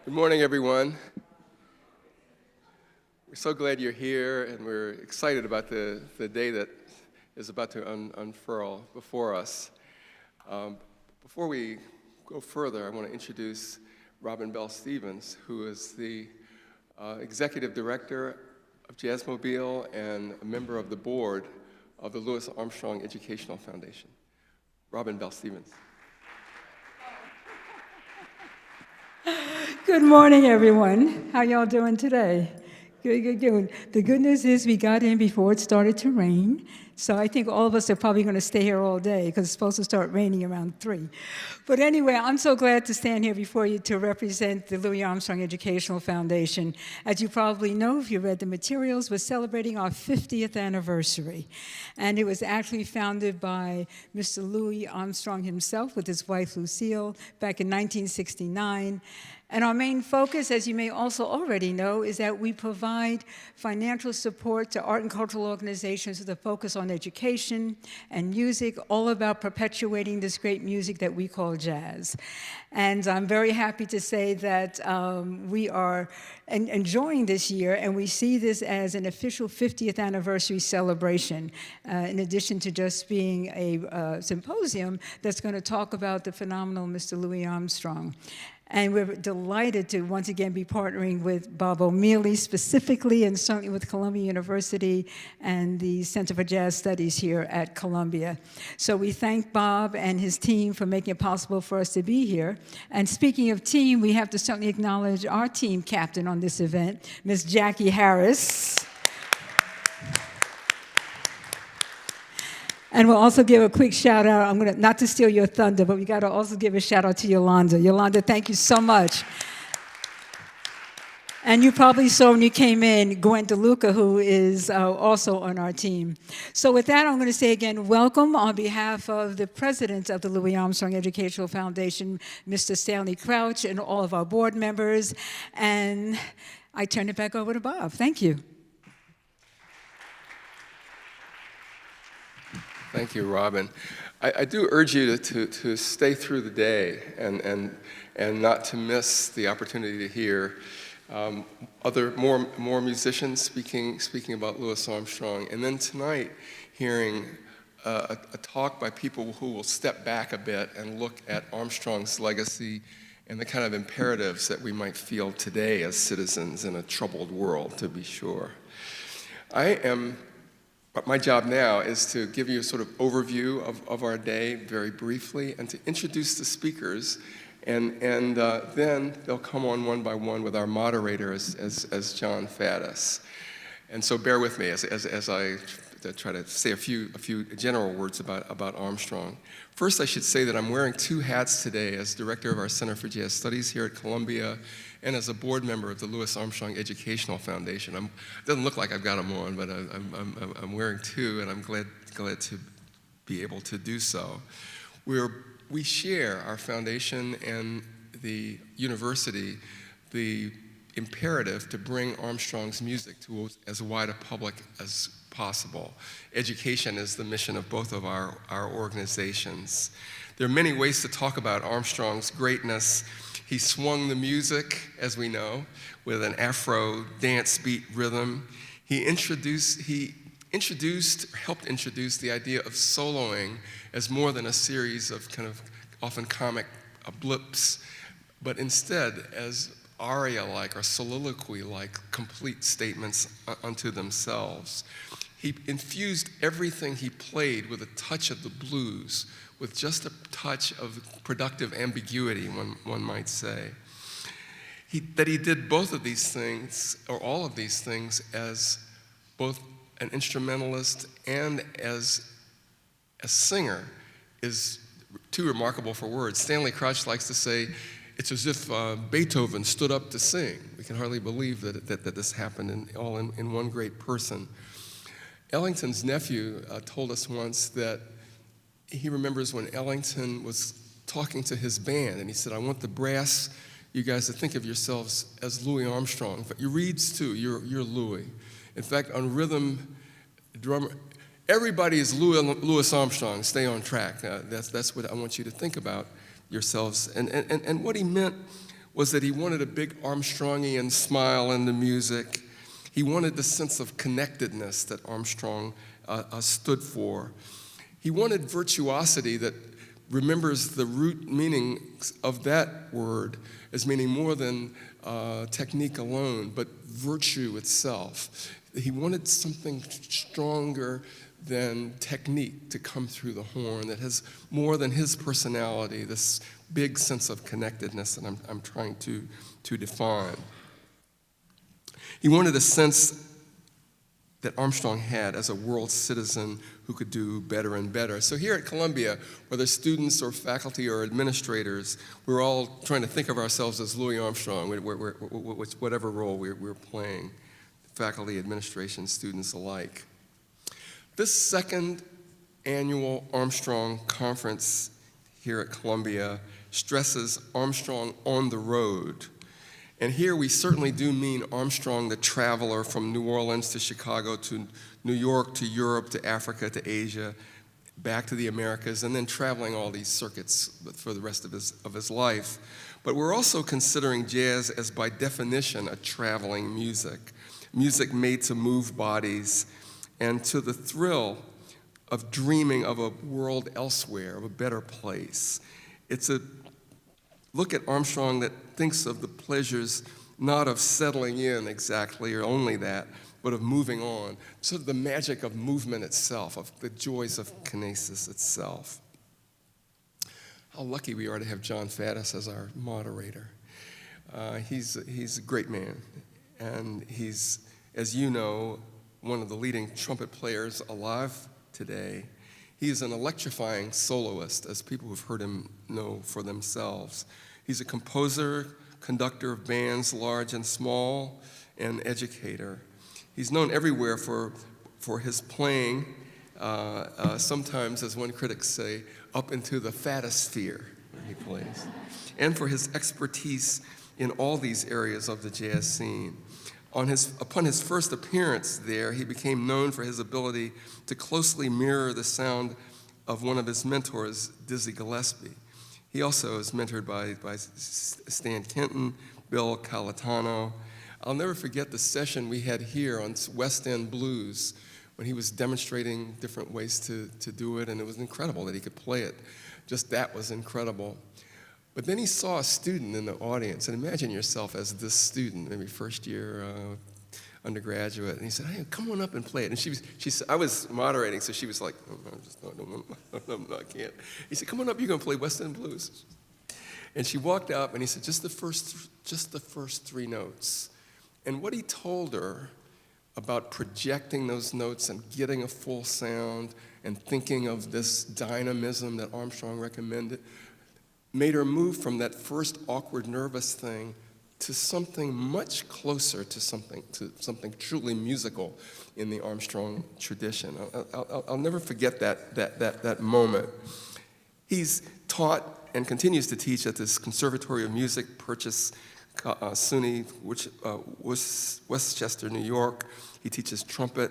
Good morning, everyone. We're so glad you're here, and we're excited about the day that is about to unfurl before us. Before we go further, I want to introduce Robin Bell Stevens, who is the Executive Director of Jazzmobile and a member of the board of the Louis Armstrong Educational Foundation. Robin Bell Stevens. Good morning, everyone. How y'all doing today? Good. The good news is we got in before it started to rain, so I think all of us are probably going to stay here all day because it's supposed to start raining around 3. But anyway, I'm so glad to stand here before you to represent the Louis Armstrong Educational Foundation. As you probably know, if you read the materials, we're celebrating our 50th anniversary. And it was actually founded by Mr. Louis Armstrong himself with his wife, Lucille, back in 1969. And our main focus, as you may also already know, is that we provide financial support to art and cultural organizations with a focus on education and music, all about perpetuating this great music that we call jazz. And I'm very happy to say that we are enjoying this year, and we see this as an official 50th anniversary celebration, in addition to just being a symposium that's going to talk about the phenomenal Mr. Louis Armstrong. And we're delighted to once again be partnering with Bob O'Meally specifically, and certainly with Columbia University and the Center for Jazz Studies here at Columbia. So we thank Bob and his team for making it possible for us to be here. And speaking of team, we have to certainly acknowledge our team captain on this event, Ms. Jackie Harris. And we'll also give a quick shout out. I'm gonna, not to steal your thunder, but we gotta also give a shout out to Yolanda. Yolanda, thank you so much. And you probably saw when you came in, Gwen DeLuca, who is also on our team. So with that, I'm gonna say again, welcome on behalf of the president of the Louis Armstrong Educational Foundation, Mr. Stanley Crouch, and all of our board members. And I turn it back over to Bob. Thank you. Thank you, Robin. I do urge you to stay through the day and not to miss the opportunity to hear more musicians speaking about Louis Armstrong, and then tonight hearing a talk by people who will step back a bit and look at Armstrong's legacy and the kind of imperatives that we might feel today as citizens in a troubled world, to be sure. My job now is to give you a sort of overview of our day very briefly and to introduce the speakers, and then they'll come on one by one with our moderator as John Faddis. And so bear with me as I try to say a few general words about Armstrong. First, I should say that I'm wearing 2 hats today as director of our Center for Jazz Studies here at Columbia and as a board member of the Louis Armstrong Educational Foundation. It doesn't look like I've got them on, but I'm wearing 2, and I'm glad to be able to do so. We share, our foundation and the university, the imperative to bring Armstrong's music to as wide a public as possible. Education is the mission of both of our organizations. There are many ways to talk about Armstrong's greatness. He swung the music, as we know, with an Afro dance beat rhythm. He helped introduce the idea of soloing as more than a series of kind of often comic blips, but instead as aria-like or soliloquy-like complete statements unto themselves. He infused everything he played with a touch of the blues, with just a touch of productive ambiguity, one might say. He did both of these things, or all of these things, as both an instrumentalist and as a singer is too remarkable for words. Stanley Crouch likes to say, it's as if Beethoven stood up to sing. We can hardly believe that this happened all in one great person. Ellington's nephew told us once that he remembers when Ellington was talking to his band, and he said, I want the brass, you guys, to think of yourselves as Louis Armstrong. But your reeds too, you're Louis. In fact, on rhythm, drummer, everybody is Louis Armstrong. Stay on track. That's what I want you to think about yourselves. And what he meant was that he wanted a big Armstrongian smile in the music. He wanted the sense of connectedness that Armstrong stood for. He wanted virtuosity that remembers the root meaning of that word as meaning more than technique alone, but virtue itself. He wanted something stronger than technique to come through the horn that has more than his personality, this big sense of connectedness that I'm trying to define. He wanted a sense that Armstrong had as a world citizen who could do better and better. So here at Columbia, whether students or faculty or administrators, we're all trying to think of ourselves as Louis Armstrong, whatever role we're playing, faculty, administration, students alike. This second annual Armstrong Conference here at Columbia stresses Armstrong on the road. And here we certainly do mean Armstrong, the traveler from New Orleans to Chicago to New York to Europe to Africa to Asia, back to the Americas, and then traveling all these circuits for the rest of his life. But we're also considering jazz as, by definition, a traveling music made to move bodies and to the thrill of dreaming of a world elsewhere, of a better place. It's a look at Armstrong that thinks of the pleasures not of settling in exactly or only that, but of moving on. Sort of the magic of movement itself, of the joys of kinesis itself. How lucky we are to have John Faddis as our moderator. He's a great man, and he's, as you know, one of the leading trumpet players alive today. He is an electrifying soloist, as people who've heard him know for themselves. He's a composer, conductor of bands large and small, and educator. He's known everywhere for his playing, sometimes, as one critic say, up into the fatosphere where he plays, and for his expertise in all these areas of the jazz scene. Upon his first appearance there, he became known for his ability to closely mirror the sound of one of his mentors, Dizzy Gillespie. He also is mentored by Stan Kenton, Bill Calitano. I'll never forget the session we had here on West End Blues when he was demonstrating different ways to do it, and it was incredible that he could play it. Just that was incredible. But then he saw a student in the audience, and imagine yourself as this student, maybe first year undergraduate, and he said, "Hey, come on up and play it." And she said, I was moderating, so she was like, "No, I can't." He said, "Come on up, you're gonna play West End Blues." And she walked up, and he said, just the first three notes. And what he told her about projecting those notes and getting a full sound and thinking of this dynamism that Armstrong recommended made her move from that first awkward, nervous thing to something much closer to something truly musical in the Armstrong tradition. I'll never forget that moment. He's taught and continues to teach at this Conservatory of Music, Purchase SUNY, Westchester, New York. He teaches trumpet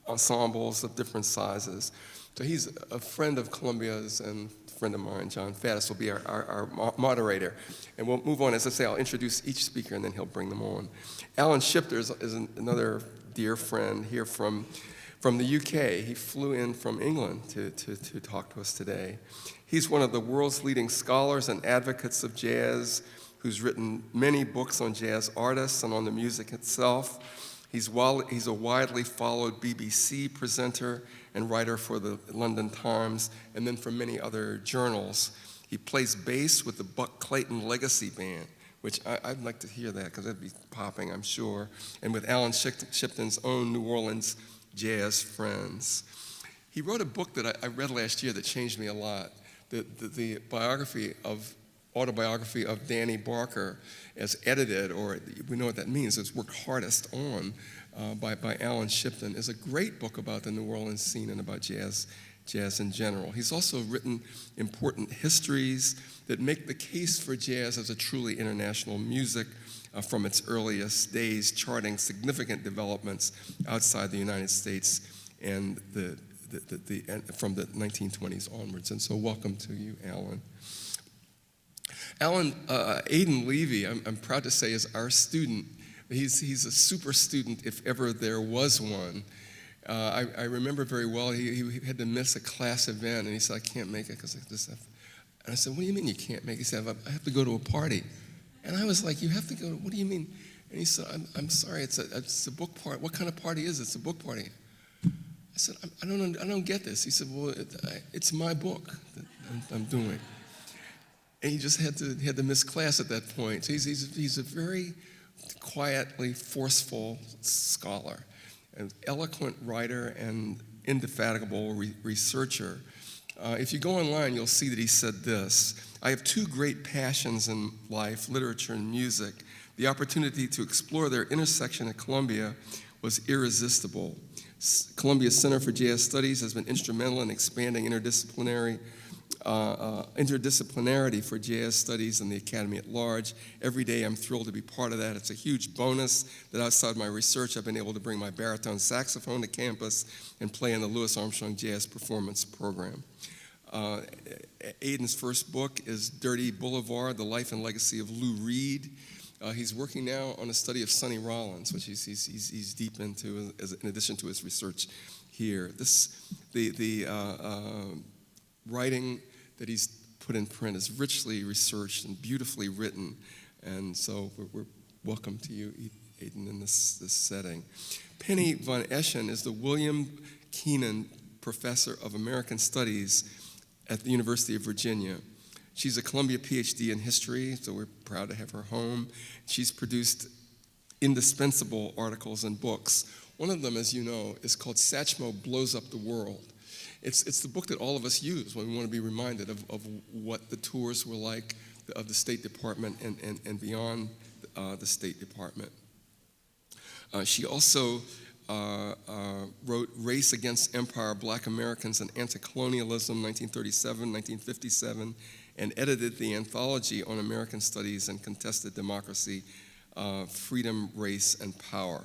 ensembles of different sizes. So he's a friend of Columbia's and a friend of mine. John Faddis will be our moderator. And we'll move on. As I say, I'll introduce each speaker, and then he'll bring them on. Alan Shifter is another dear friend here from the UK. He flew in from England to talk to us today. He's one of the world's leading scholars and advocates of jazz, who's written many books on jazz artists and on the music itself. He's a widely followed BBC presenter and writer for the London Times, and then for many other journals. He plays bass with the Buck Clayton Legacy Band, which I'd like to hear that, because that'd be popping, I'm sure, and with Alan Shipton's own New Orleans jazz friends. He wrote a book that I read last year that changed me a lot, the autobiography of Danny Barker, as edited, or we know what that means, it's worked hardest on by Alan Shipton, is a great book about the New Orleans scene and about jazz in general. He's also written important histories that make the case for jazz as a truly international music from its earliest days, charting significant developments outside the United States and from the 1920s onwards. And so welcome to you, Alan. Aidan Levy, I'm proud to say, is our student. He's a super student if ever there was one. I remember very well, he had to miss a class event, and he said, I can't make it because I just have. And I said, what do you mean you can't make it? He said, I have to go to a party. And I was like, you have to go, what do you mean? And he said, I'm sorry, it's a book party. What kind of party is it? It's a book party. I said, I don't get this. He said, well, it's my book that I'm doing. And he just had to miss class at that point. So he's a very quietly forceful scholar, an eloquent writer and indefatigable researcher. If you go online, you'll see that he said this: I have two great passions in life, literature and music. The opportunity to explore their intersection at Columbia was irresistible. Columbia's Center for Jazz Studies has been instrumental in expanding interdisciplinarity for jazz studies and the Academy at large. Every day I'm thrilled to be part of that. It's a huge bonus that outside my research I've been able to bring my baritone saxophone to campus and play in the Louis Armstrong Jazz Performance Program. Aidan's first book is Dirty Boulevard, The Life and Legacy of Lou Reed. He's working now on a study of Sonny Rollins, which he's deep into in addition to his research here. The writing that he's put in print is richly researched and beautifully written, and so we're welcome to you, Aidan, in this setting. Penny von Eschen is the William Keenan Professor of American Studies at the University of Virginia. She's a Columbia PhD in history, so we're proud to have her home. She's produced indispensable articles and books. One of them, as you know, is called Satchmo Blows Up the World. It's the book that all of us use when we want to be reminded of what the tours were like of the State Department and beyond the State Department. She also wrote Race Against Empire, Black Americans and Anti-Colonialism, 1937, 1957, and edited the anthology on American Studies and Contested Democracy, Freedom, Race, and Power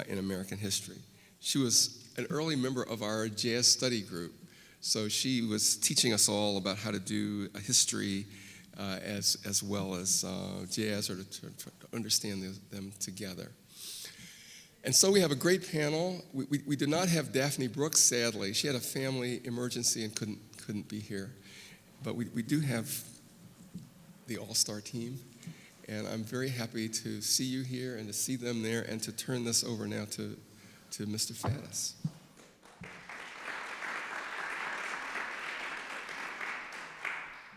in American History. She was an early member of our jazz study group, so she was teaching us all about how to do a history as well as jazz, or to understand them together. And so we have a great panel. We did not have Daphne Brooks, sadly. She had a family emergency and couldn't be here. But we do have the all-star team, and I'm very happy to see you here and to see them there and to turn this over now to Mr. Faddis.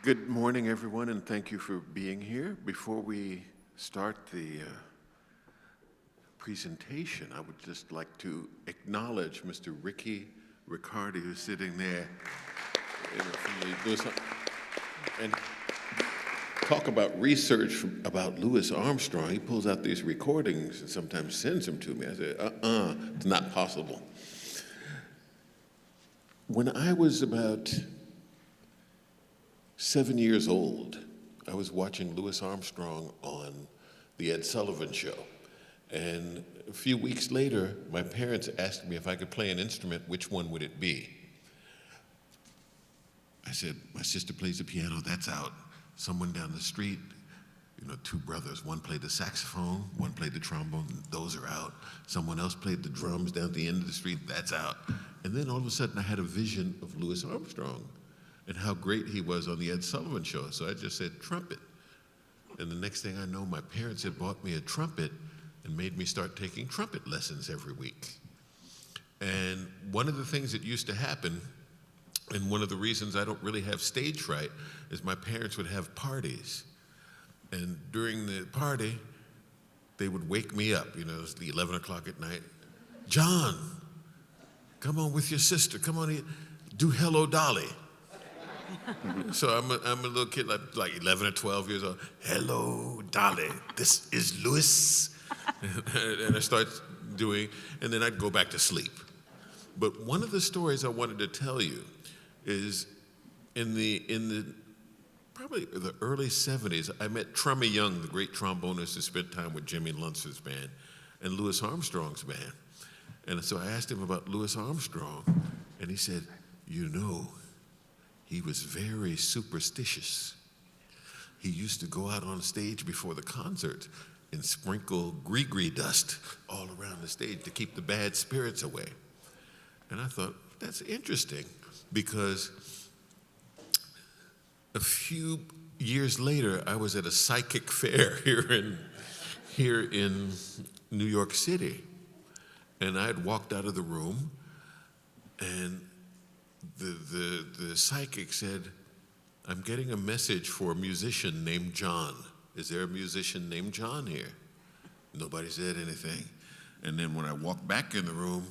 Good morning, everyone, and thank you for being here. Before we start the presentation, I would just like to acknowledge Mr. Ricky Riccardi, who's sitting there. And talk about research about Louis Armstrong. He pulls out these recordings and sometimes sends them to me. I said, it's not possible. When I was about 7 years old, I was watching Louis Armstrong on the Ed Sullivan Show. And a few weeks later, my parents asked me if I could play an instrument, which one would it be? I said, my sister plays the piano, that's out. Someone down the street, two brothers, one played the saxophone, one played the trombone, those are out. Someone else played the drums down at the end of the street, that's out. And then all of a sudden I had a vision of Louis Armstrong and how great he was on the Ed Sullivan Show. So I just said, trumpet. And the next thing I know, my parents had bought me a trumpet and made me start taking trumpet lessons every week. And one of the things that used to happen, and one of the reasons I don't really have stage fright, is my parents would have parties. And during the party, they would wake me up, it was 11 o'clock at night. John, come on with your sister, come on here, do Hello Dolly. So I'm a little kid, like 11 or 12 years old. Hello Dolly, this is Louis. And I start doing, and then I'd go back to sleep. But one of the stories I wanted to tell you is in the probably the early 70s, I met Trummy Young, the great trombonist who spent time with Jimmy Lunceford's band and Louis Armstrong's band. And so I asked him about Louis Armstrong, and he said, he was very superstitious. he used to go out on stage before the concert and sprinkle gree dust all around the stage to keep the bad spirits away. And I thought, that's interesting, because a few years later, I was at a psychic fair here in New York City. And I had walked out of the room, and the psychic said, I'm getting a message for a musician named John. Is there a musician named John here? Nobody said anything. And then when I walked back in the room,